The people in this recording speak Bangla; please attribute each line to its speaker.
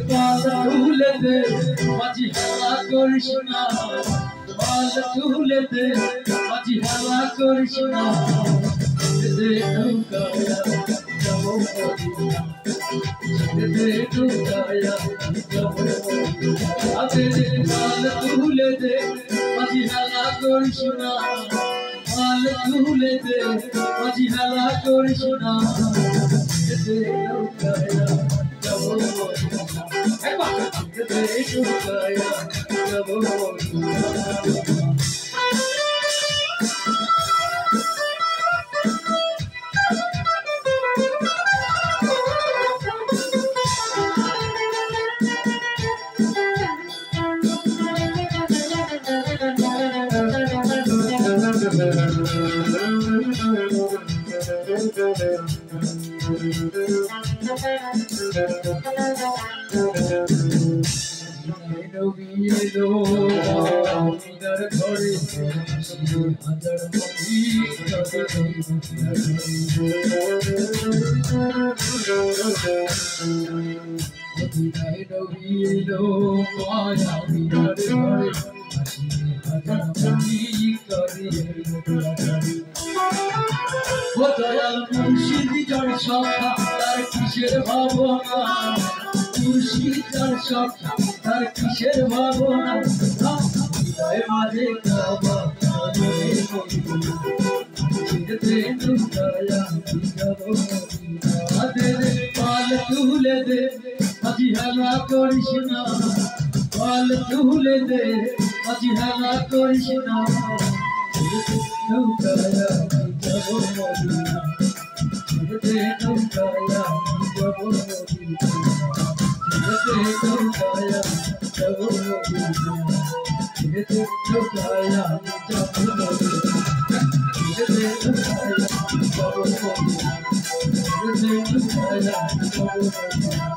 Speaker 1: পাল তুলে দে মাঝি হেলা করিস না পাল তুলে দে মাঝি হেলা করিস না দে নৌকায়া যাব মদিনা দে নৌকায়া যাব মদিনা দে পাল তুলে দে মাঝি হেলা করিস না পাল তুলে দে মাঝি হেলা করিস না দে নৌকায়া যাব মদিনা একবার দে নৌকায়া যাব মদিনা তার কিসের ভাবনা খুশি তার সখা তার কিসের ভাবনা মাঝে কাবা পাল তুলে দে মাঝি হেলা করিস না পাল তুলে দে মাঝি হেলা করিস না নৌকায়া যাব মদিনা দে নৌকায়া যাব মদিনা দে নৌকায়া যাব মদিনা দে নৌকায়া যাব মদিনা দে নৌকায়া যাব মদিনা দে নৌকায়া যাব মদিনা